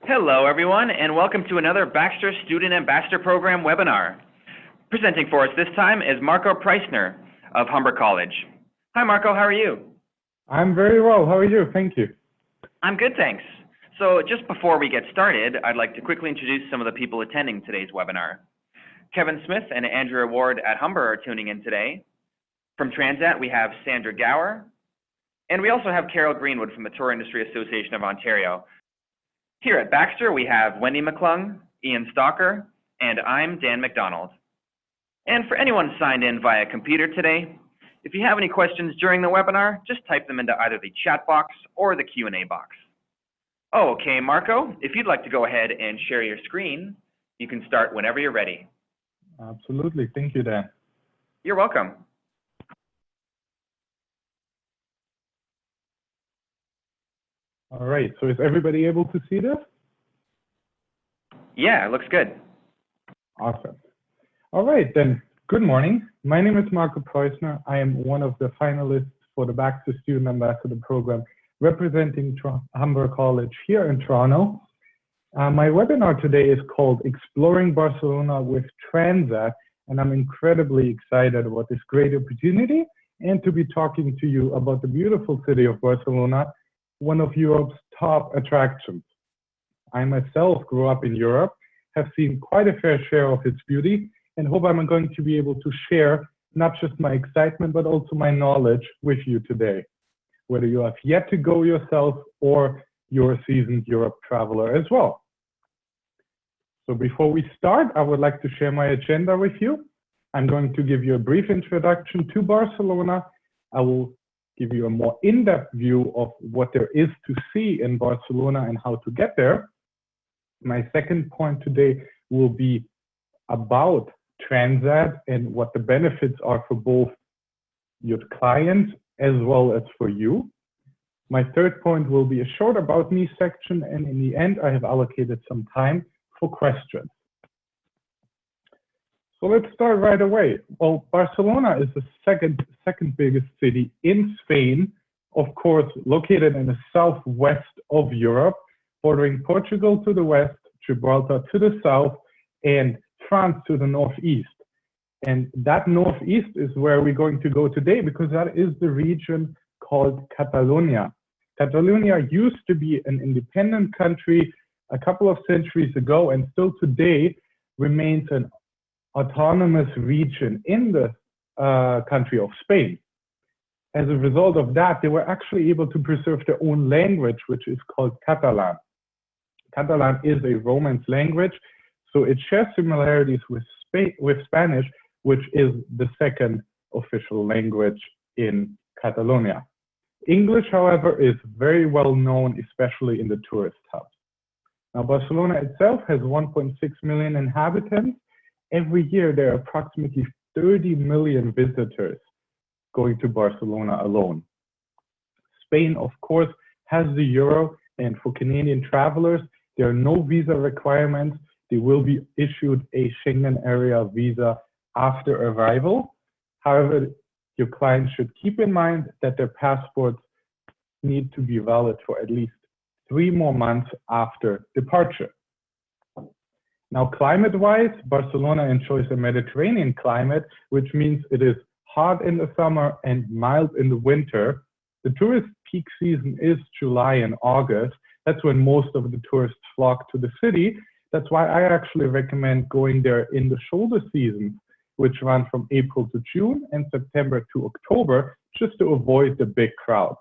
Hello, everyone, and welcome to another Baxter Student Ambassador Program webinar. Presenting for us this time is Marco Preussner of Humber College. Hi, Marco. How are you? I'm very well. How are you? Thank you. I'm good, thanks. So just before we get started, I'd like to quickly introduce some of the people attending today's webinar. Kevin Smith and Andrea Ward at Humber are tuning in today. From Transat, we have Sandra Gower, and we also have Carol Greenwood from the Tour Industry Association of Ontario. Here at Baxter, we have Wendy McClung, Ian Stalker, and I'm Dan McDonald. And for anyone signed in via computer today, if you have any questions during the webinar, just type them into either the chat box or the Q&A box. Oh, okay, Marco, if you'd like to go ahead and share your screen, you can start whenever you're ready. Absolutely. Thank you, Dan. You're welcome. All right. So is everybody able to see this? Yeah, it looks good. Awesome. All right, then. Good morning. My name is Marco Preussner. I am one of the finalists for the Baxter Student Ambassador Program representing Humber College here in Toronto. My webinar today is called Exploring Barcelona with Transat, and I'm incredibly excited about this great opportunity and to be talking to you about the beautiful city of Barcelona, one of Europe's top attractions. I myself grew up in Europe, have seen quite a fair share of its beauty, and hope I'm going to be able to share not just my excitement, but also my knowledge with you today, whether you have yet to go yourself or you're a seasoned Europe traveler as well. So before we start, I would like to share my agenda with you. I'm going to give you a brief introduction to Barcelona. I will give you a more in-depth view of what there is to see in Barcelona and how to get there. My second point today will be about Transat and what the benefits are for both your clients as well as for you. My third point will be a short about me section, and in the end, I have allocated some time for questions. So let's start right away. Well, Barcelona is the second biggest city in Spain, of course, located in the southwest of Europe, bordering Portugal to the west, Gibraltar to the south, and France to the northeast. And that northeast is where we're going to go today, because that is the region called Catalonia. Catalonia used to be an independent country a couple of centuries ago, and still today remains an autonomous region in the country of Spain. As a result of that, they were actually able to preserve their own language, which is called Catalan. Catalan is a Romance language, so it shares similarities with Spanish, which is the second official language in Catalonia. English, however, is very well known, especially in the tourist hubs. Now, Barcelona itself has 1.6 million inhabitants. Every year, there are approximately 30 million visitors going to Barcelona alone. Spain, of course, has the euro, and for Canadian travelers, there are no visa requirements. They will be issued a Schengen area visa after arrival. However, your clients should keep in mind that their passports need to be valid for at least 3 more months after departure. Now, climate-wise, Barcelona enjoys a Mediterranean climate, which means it is hot in the summer and mild in the winter. The tourist peak season is July and August. That's when most of the tourists flock to the city. That's why I actually recommend going there in the shoulder seasons, which run from April to June and September to October, just to avoid the big crowds.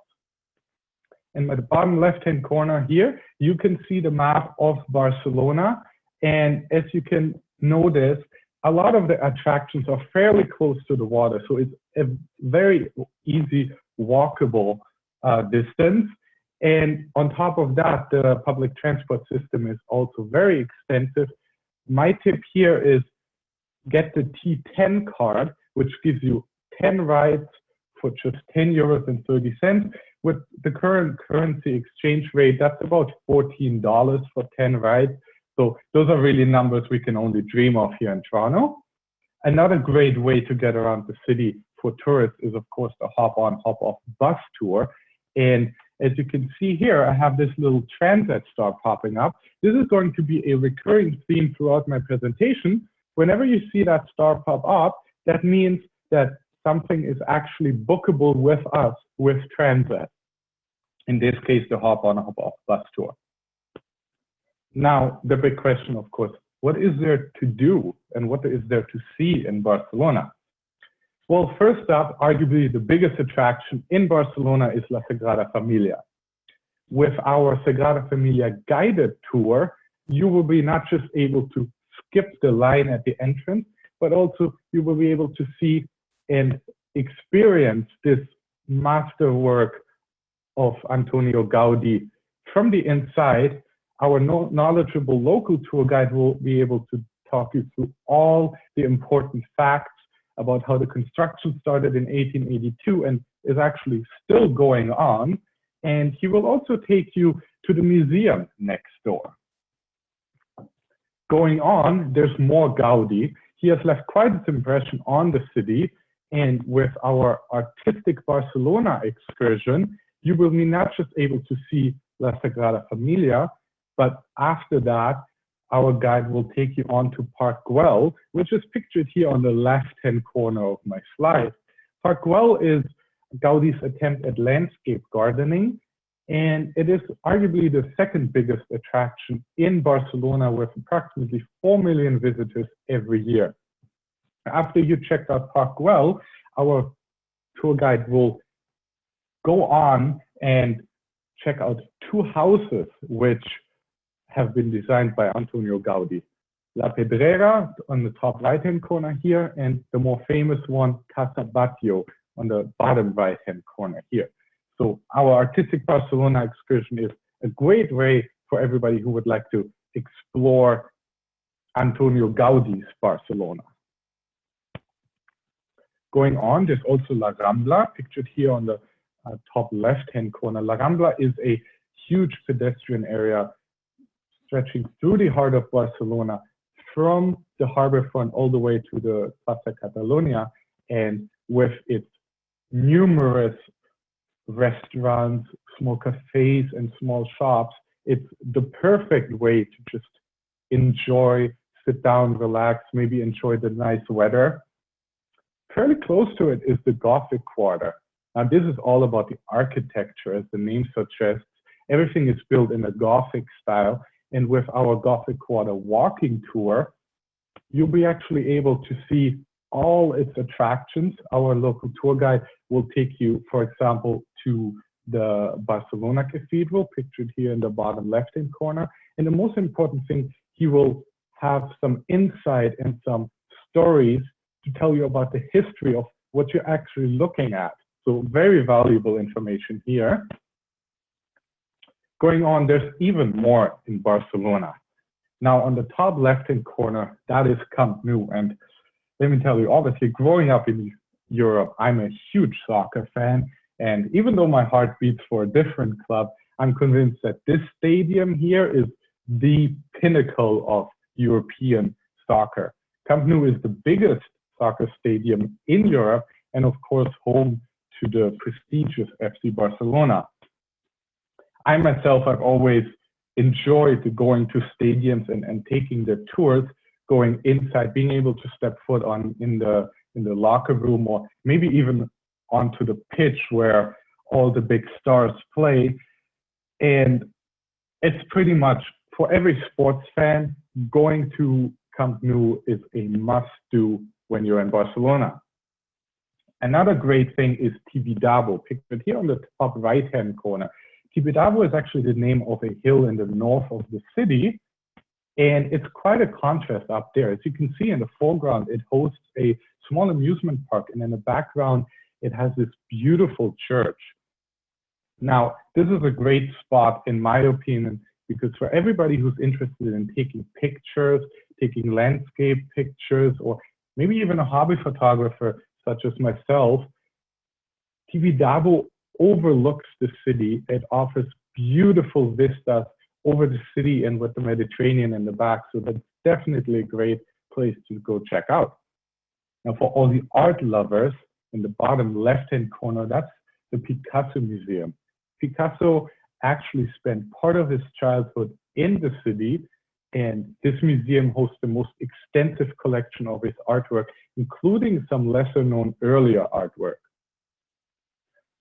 In the bottom left-hand corner here, you can see the map of Barcelona. And as you can notice, a lot of the attractions are fairly close to the water. So it's a very easy walkable distance. And on top of that, the public transport system is also very extensive. My tip here is get the T10 card, which gives you 10 rides for just 10 euros and 30 cents. With the current currency exchange rate, that's about $14 for 10 rides. So those are really numbers we can only dream of here in Toronto. Another great way to get around the city for tourists is, of course, the hop-on, hop-off bus tour. And As you can see here, I have this little transit star popping up. This is going to be a recurring theme throughout my presentation. Whenever you see that star pop up, that means that something is actually bookable with us with transit. In this case, the hop-on, hop-off bus tour. Now, the big question, of course, what is there to do and what is there to see in Barcelona? Well, first up, arguably the biggest attraction in Barcelona is La Sagrada Familia. With our Sagrada Familia guided tour, you will be not just able to skip the line at the entrance, but also you will be able to see and experience this masterwork of Antonio Gaudi from the inside. Our knowledgeable local tour guide will be able to talk you through all the important facts about how the construction started in 1882 and is actually still going on. And he will also take you to the museum next door. Going on, there's more Gaudi. He has left quite an impression on the city. And with our artistic Barcelona excursion, you will be not just able to see La Sagrada Familia, but after that, our guide will take you on to Park Güell, which is pictured here on the left-hand corner of my slide. Park Güell is Gaudi's attempt at landscape gardening, and it is arguably the second biggest attraction in Barcelona with approximately 4 million visitors every year. After you check out Park Güell, our tour guide will go on and check out two houses which have been designed by Antonio Gaudi. La Pedrera on the top right-hand corner here, and the more famous one, Casa Batlló, on the bottom right-hand corner here. So our artistic Barcelona excursion is a great way for everybody who would like to explore Antonio Gaudi's Barcelona. Going on, there's also La Rambla, pictured here on the top left-hand corner. La Rambla is a huge pedestrian area stretching through the heart of Barcelona from the harbor front all the way to the Plaza Catalunya, and with its numerous restaurants, small cafes, and small shops, it's the perfect way to just enjoy, sit down, relax, maybe enjoy the nice weather. Fairly close to it is the Gothic Quarter. Now, this is all about the architecture, as the name suggests. Everything is built in a Gothic style, and with our Gothic Quarter walking tour, you'll be actually able to see all its attractions. Our local tour guide will take you, for example, to the Barcelona Cathedral, pictured here in the bottom left-hand corner. And the most important thing, he will have some insight and some stories to tell you about the history of what you're actually looking at. So very valuable information here. Going on, there's even more in Barcelona. Now, on the top left-hand corner, that is Camp Nou. And let me tell you, obviously, growing up in Europe, I'm a huge soccer fan. And even though my heart beats for a different club, I'm convinced that this stadium here is the pinnacle of European soccer. Camp Nou is the biggest soccer stadium in Europe, and of course, home to the prestigious FC Barcelona. I myself have always enjoyed going to stadiums and taking the tours, going inside, being able to step foot in the locker room, or maybe even onto the pitch where all the big stars play. And it's pretty much, for every sports fan, going to Camp Nou is a must-do when you're in Barcelona. Another great thing is Tibidabo, pictured here on the top right-hand corner. Tibidabo is actually the name of a hill in the north of the city, and it's quite a contrast up there. As you can see in the foreground, it hosts a small amusement park, and in the background, it has this beautiful church. Now, this is a great spot, in my opinion, because for everybody who's interested in taking pictures, taking landscape pictures, or maybe even a hobby photographer such as myself, Tibidabo overlooks the city. It offers beautiful vistas over the city and with the Mediterranean in the back. So that's definitely a great place to go check out. Now, for all the art lovers, in the bottom left-hand corner, that's the Picasso Museum. Picasso actually spent part of his childhood in the city, and this museum hosts the most extensive collection of his artwork, including some lesser known earlier artwork.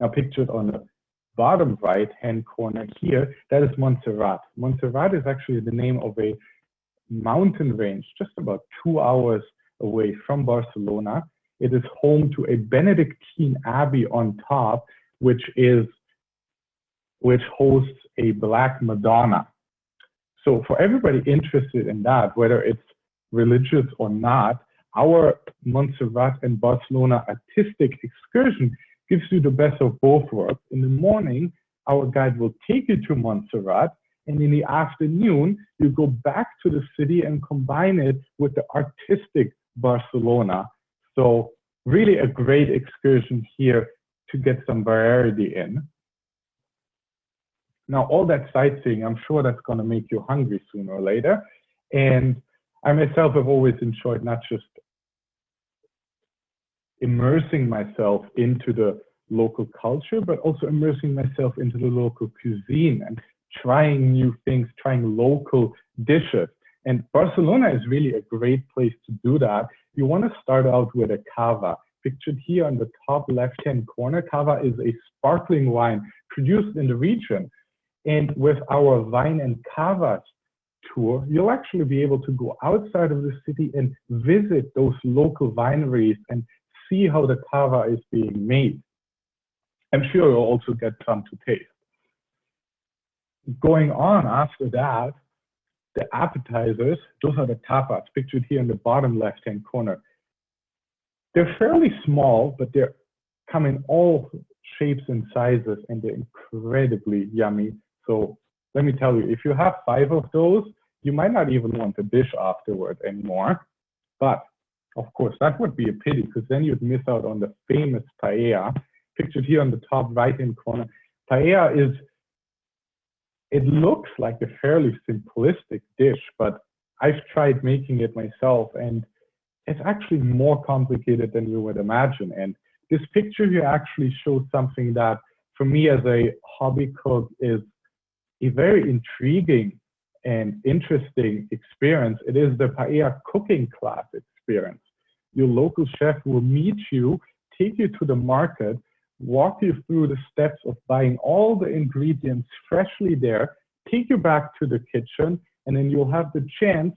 Now pictured on the bottom right-hand corner here, that is Montserrat. Montserrat is actually the name of a mountain range just about 2 hours away from Barcelona. It is home to a Benedictine abbey on top, which hosts a Black Madonna. So for everybody interested in that, whether it's religious or not, our Montserrat and Barcelona artistic excursion gives you the best of both worlds. In the morning, our guide will take you to Montserrat, and in the afternoon, you go back to the city and combine it with the artistic Barcelona. So really a great excursion here to get some variety in. Now, all that sightseeing, I'm sure that's going to make you hungry sooner or later. And I myself have always enjoyed not just immersing myself into the local culture, but also immersing myself into the local cuisine and trying new things, trying local dishes. And Barcelona is really a great place to do that. You want to start out with a cava. Pictured here on the top left-hand corner, cava is a sparkling wine produced in the region. And with our Wine and Cavas tour, you'll actually be able to go outside of the city and visit those local wineries and see how the cava is being made. I'm sure you'll also get some to taste. Going on after that, the appetizers, those are the tapas, pictured here in the bottom left-hand corner. They're fairly small, but they come in all shapes and sizes, and they're incredibly yummy. So let me tell you, if you have 5 of those, you might not even want a dish afterward anymore. But of course, that would be a pity, because then you'd miss out on the famous paella, pictured here on the top right-hand corner. Paella is, it looks like a fairly simplistic dish, but I've tried making it myself, and it's actually more complicated than you would imagine. And this picture here actually shows something that, for me as a hobby cook, is a very intriguing and interesting experience. It is the paella cooking class experience. Your local chef will meet you, take you to the market, walk you through the steps of buying all the ingredients freshly there, take you back to the kitchen, and then you'll have the chance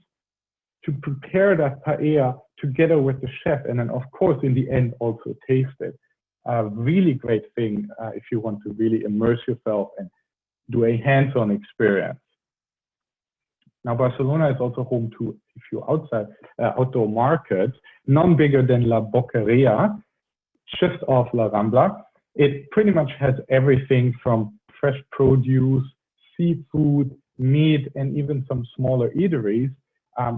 to prepare that paella together with the chef, and then of course in the end also taste it. A really great thing if you want to really immerse yourself and do a hands-on experience. Now, Barcelona is also home to a few outdoor markets, none bigger than La Boqueria, just off La Rambla. It pretty much has everything from fresh produce, seafood, meat, and even some smaller eateries.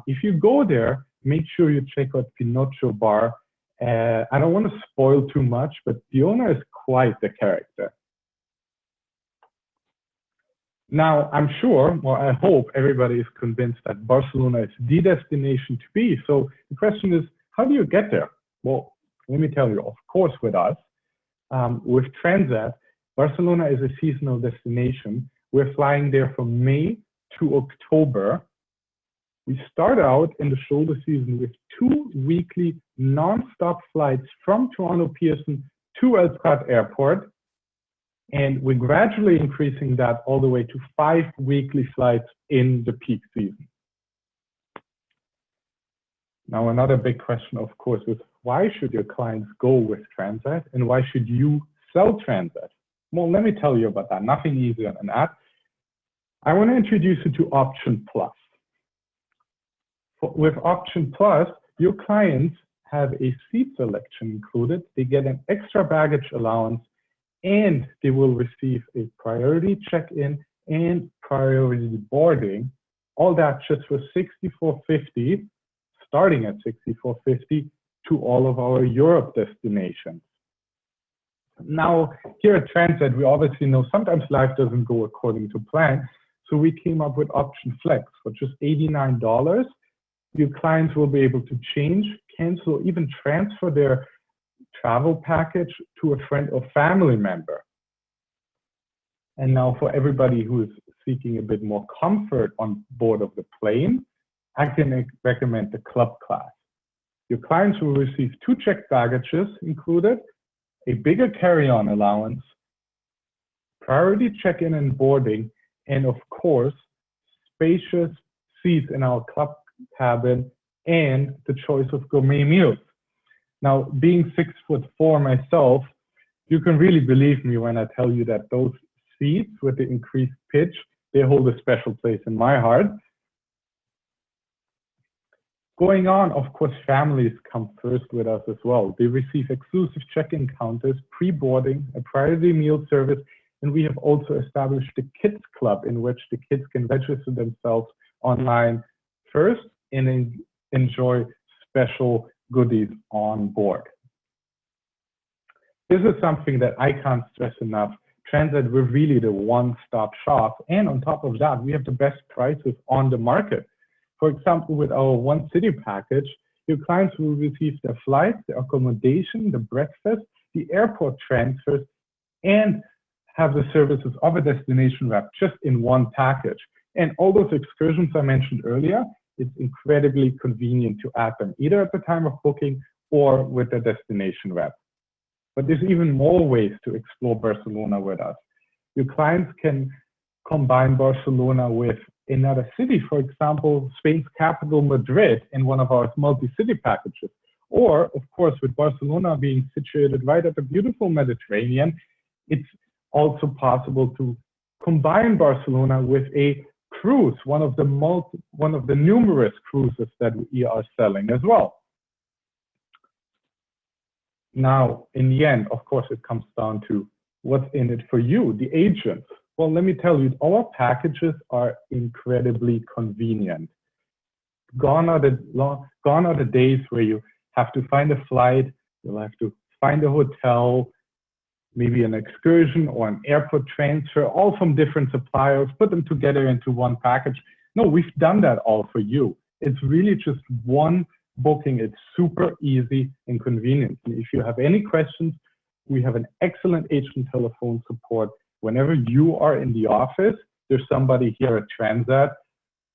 If you go there, make sure you check out Pinocho Bar. I don't want to spoil too much, but the owner is quite the character. Now, I'm sure, or I hope everybody is convinced that Barcelona is the destination to be. So the question is, how do you get there? Well, let me tell you, of course, with us, with Transat, Barcelona is a seasonal destination. We're flying there from May to October. We start out in the shoulder season with 2 weekly non-stop flights from Toronto Pearson to El Prat Airport. And we're gradually increasing that all the way to 5 weekly flights in the peak season. Now, another big question, of course, is why should your clients go with Transat and why should you sell Transat? Well, let me tell you about that. Nothing easier than that. I want to introduce you to Option Plus. With Option Plus, your clients have a seat selection included. They get an extra baggage allowance, and they will receive a priority check-in and priority boarding. All that just for $64.50, starting at $64.50 to all of our Europe destinations. Now, here at Transat, we obviously know sometimes life doesn't go according to plan. So we came up with Option Flex for just $89. Your clients will be able to change, cancel, or even transfer their travel package to a friend or family member. And now for everybody who is seeking a bit more comfort on board of the plane, I can recommend the club class. Your clients will receive 2 checked baggages included, a bigger carry-on allowance, priority check-in and boarding, and of course, spacious seats in our club cabin and the choice of gourmet meals. Now, being 6'4" myself, you can really believe me when I tell you that those seats with the increased pitch, they hold a special place in my heart. Going on, of course, families come first with us as well. They receive exclusive check-in counters, pre-boarding, a priority meal service, and we have also established the Kids Club in which the kids can register themselves online first and enjoy special goodies on board. This is something that I can't stress enough. Transat, we're really the one-stop shop. And on top of that, we have the best prices on the market. For example, with our One City package, your clients will receive their flights, the accommodation, the breakfast, the airport transfers, and have the services of a destination rep just in one package. And all those excursions I mentioned earlier, it's incredibly convenient to add them either at the time of booking or with the destination rep. But there's even more ways to explore Barcelona with us. Your clients can combine Barcelona with another city, for example, Spain's capital, Madrid, in one of our multi-city packages. Or, of course, with Barcelona being situated right at the beautiful Mediterranean, it's also possible to combine Barcelona with a cruise, one of the numerous cruises that we are selling as well. Now, in the end, of course, it comes down to what's in it for you, the agents. Well, let me tell you, our packages are incredibly convenient. Gone are the days where you have to find a flight, you'll have to find a hotel, maybe an excursion or an airport transfer, all from different suppliers, put them together into one package. No, we've done that all for you. It's really just one booking. It's super easy and convenient. And if you have any questions, we have an excellent agent telephone support. Whenever you are in the office, there's somebody here at Transat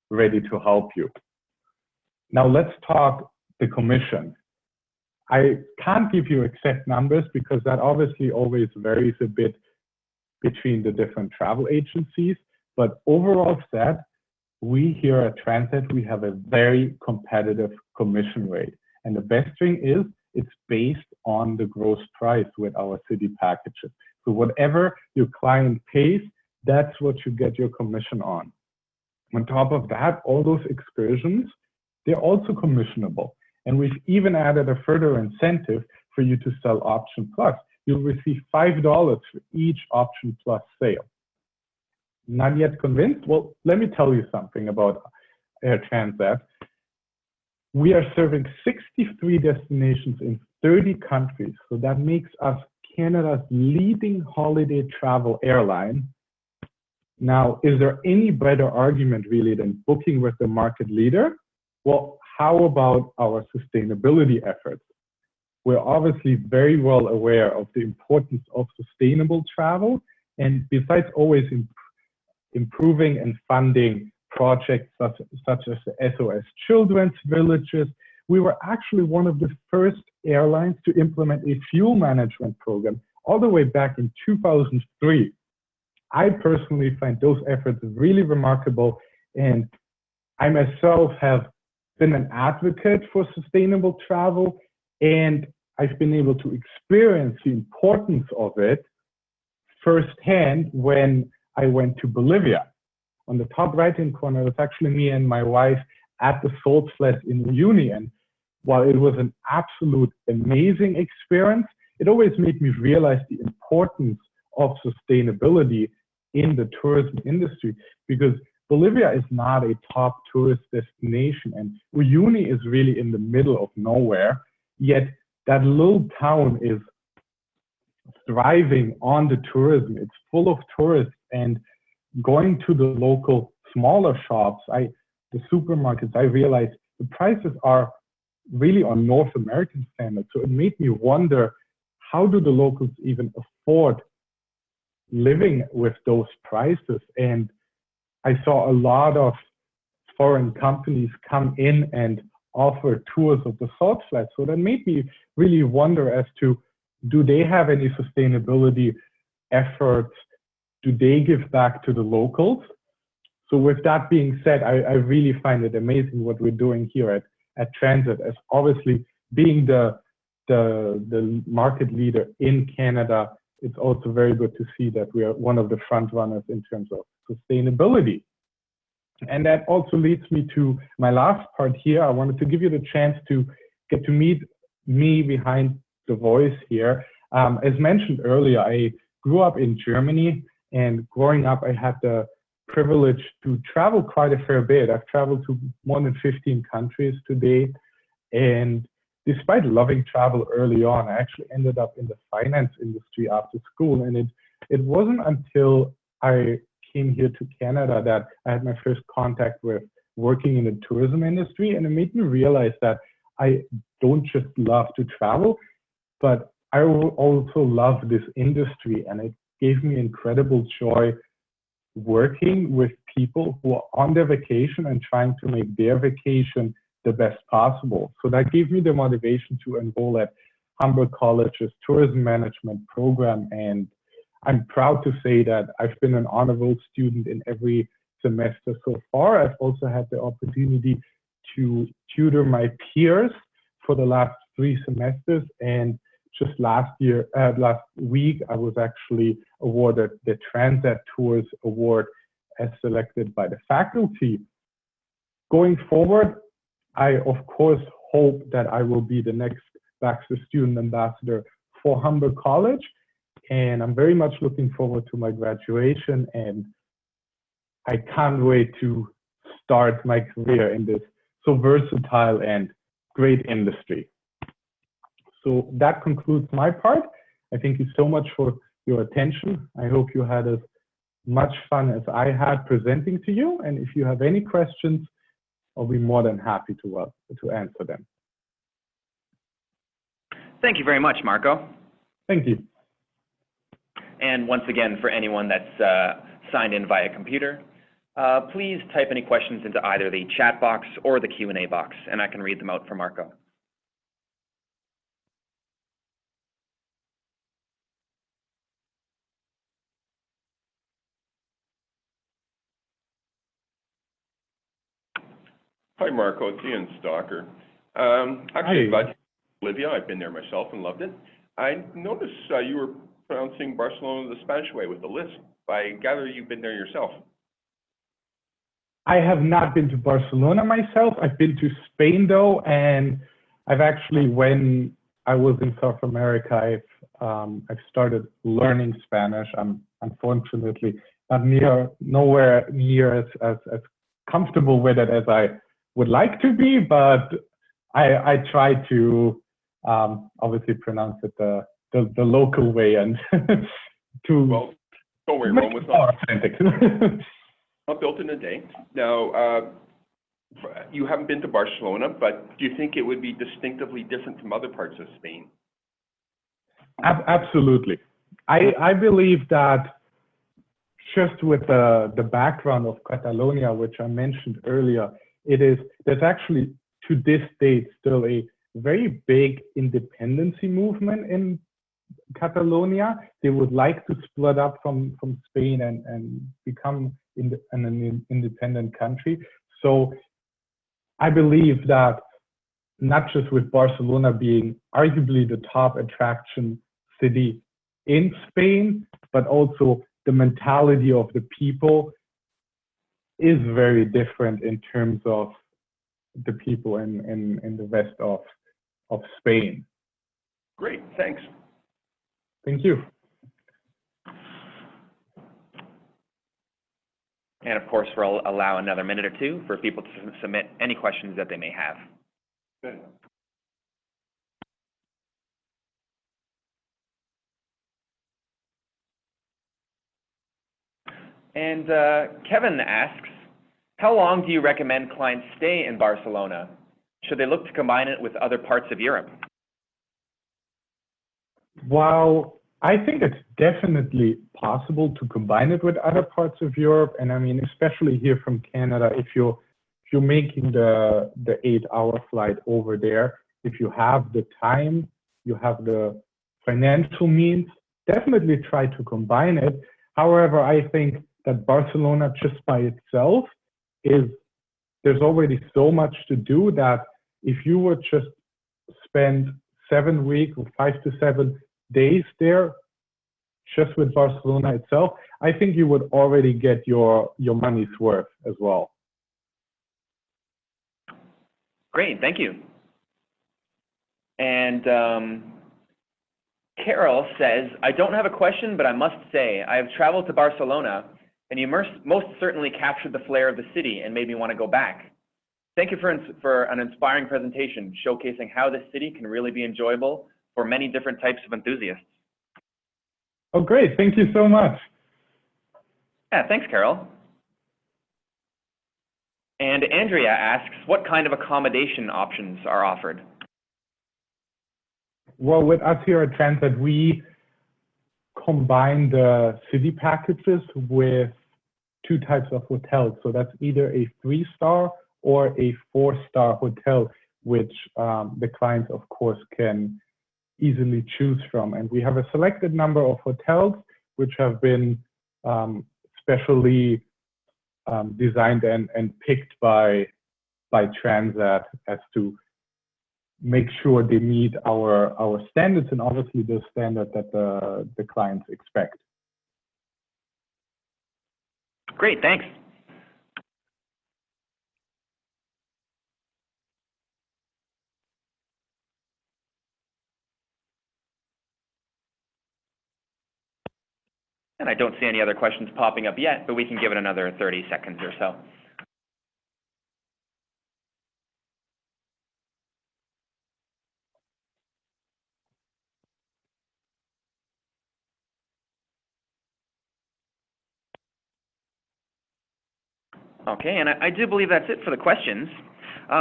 ready to help you. Now let's talk the commission. I can't give you exact numbers because that obviously always varies a bit between the different travel agencies, but overall said, we here at Transat, we have a very competitive commission rate. And the best thing is it's based on the gross price with our city packages. So whatever your client pays, that's what you get your commission on. On top of that, all those excursions, they're also commissionable. And we've even added a further incentive for you to sell Option Plus. You'll receive $5 for each Option Plus sale. Not yet convinced? Well, let me tell you something about Air Transat. We are serving 63 destinations in 30 countries. So that makes us Canada's leading holiday travel airline. Now, is there any better argument really than booking with the market leader? Well, how about our sustainability efforts? We're obviously very well aware of the importance of sustainable travel. And besides always improving and funding projects such as the SOS Children's Villages, we were actually one of the first airlines to implement a fuel management program all the way back in 2003. I personally find those efforts really remarkable, and I myself have been an advocate for sustainable travel, and I've been able to experience the importance of it firsthand when I went to Bolivia. On the top right-hand corner, it's actually me and my wife at the salt flats in Uyuni. And while it was an absolute amazing experience, it always made me realize the importance of sustainability in the tourism industry, because Bolivia is not a top tourist destination, and Uyuni is really in the middle of nowhere, yet that little town is thriving on the tourism. It's full of tourists, and going to the local smaller shops, the supermarkets, I realized the prices are really on North American standards. So it made me wonder, how do the locals even afford living with those prices. And I saw a lot of foreign companies come in and offer tours of the salt flats. So that made me really wonder as to, do they have any sustainability efforts? Do they give back to the locals? So with that being said, I really find it amazing what we're doing here at Transit, as obviously being the market leader in Canada. It's also very good to see that we are one of the front runners in terms of sustainability. And that also leads me to my last part here. I wanted to give you the chance to get to meet me behind the voice here. As mentioned earlier, I grew up in Germany, and growing up, I had the privilege to travel quite a fair bit. I've traveled to more than 15 countries to date. And despite loving travel early on, I actually ended up in the finance industry after school. And it wasn't until I came here to Canada that I had my first contact with working in the tourism industry. And it made me realize that I don't just love to travel, but I also love this industry. And it gave me incredible joy working with people who are on their vacation and trying to make their vacation the best possible. So that gave me the motivation to enroll at Humber College's tourism management program. And I'm proud to say that I've been an honor roll student in every semester so far. I've also had the opportunity to tutor my peers for the last 3 semesters. And just last week, I was actually awarded the Transat Tours Award as selected by the faculty. Going forward, I, of course, hope that I will be the next Baxter Student Ambassador for Humber College. And I'm very much looking forward to my graduation. And I can't wait to start my career in this so versatile and great industry. So that concludes my part. I thank you so much for your attention. I hope you had as much fun as I had presenting to you. And if you have any questions, I'll be more than happy to answer them. Thank you very much, Marco. Thank you. And once again, for anyone that's signed in via computer, please type any questions into either the chat box or the Q&A box, and I can read them out for Marco. Hi, Marco. It's Ian Stalker. Actually, I'm glad you Bolivia. I've been there myself and loved it. I noticed you were pronouncing Barcelona the Spanish way with the lisp. I gather you've been there yourself. I have not been to Barcelona myself. I've been to Spain, though, and I've actually, when I was in South America, I've started learning Spanish. I'm unfortunately nowhere near as comfortable with it as I would like to be, but I try to obviously pronounce it the local way and to well, don't worry, Rome was not authentic. Not built in a day. Now, you haven't been to Barcelona, but do you think it would be distinctively different from other parts of Spain? Absolutely. I believe that just with the background of Catalonia, which I mentioned earlier, there's actually to this date still a very big independency movement in Catalonia. They would like to split up from Spain and become an independent country. So I believe that not just with Barcelona being arguably the top attraction city in Spain, but also the mentality of the people is very different in terms of the people in the west of Spain. Great, thanks. Thank you. And of course, we'll allow another minute or two for people to submit any questions that they may have. Good. And Kevin asks, how long do you recommend clients stay in Barcelona? Should they look to combine it with other parts of Europe? While I think it's definitely possible to combine it with other parts of Europe. And I mean, especially here from Canada, if you're making the 8-hour flight over there, if you have the time, you have the financial means, definitely try to combine it. However, I think that Barcelona just by itself is, there's already so much to do that if you would just spend 7 weeks or 5 to 7 days there, just with Barcelona itself, I think you would already get your money's worth as well. Great, thank you. And Carol says, I don't have a question, but I must say, I have traveled to Barcelona, and you most certainly captured the flair of the city and made me want to go back. Thank you for an inspiring presentation showcasing how this city can really be enjoyable for many different types of enthusiasts. Oh, great. Thank you so much. Yeah, thanks, Carol. And Andrea asks, what kind of accommodation options are offered? Well, with us here at Transit, we combine the city packages with 2 types of hotels. So that's either a 3-star or a 4-star hotel, which the clients, of course, can easily choose from. And we have a selected number of hotels which have been specially designed and picked by Transat as to make sure they meet our standards and obviously the standard that the clients expect. Great, thanks. And I don't see any other questions popping up yet, but we can give it another 30 seconds or so. Okay, and I do believe that's it for the questions.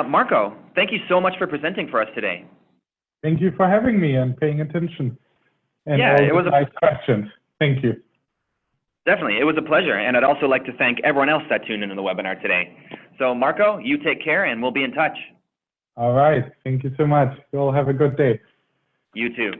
Marco, thank you so much for presenting for us today. Thank you for having me and paying attention. And yeah, it was nice questions. Thank you. Definitely, it was a pleasure. And I'd also like to thank everyone else that tuned into the webinar today. So Marco, you take care and we'll be in touch. All right. Thank you so much. You all have a good day. You too.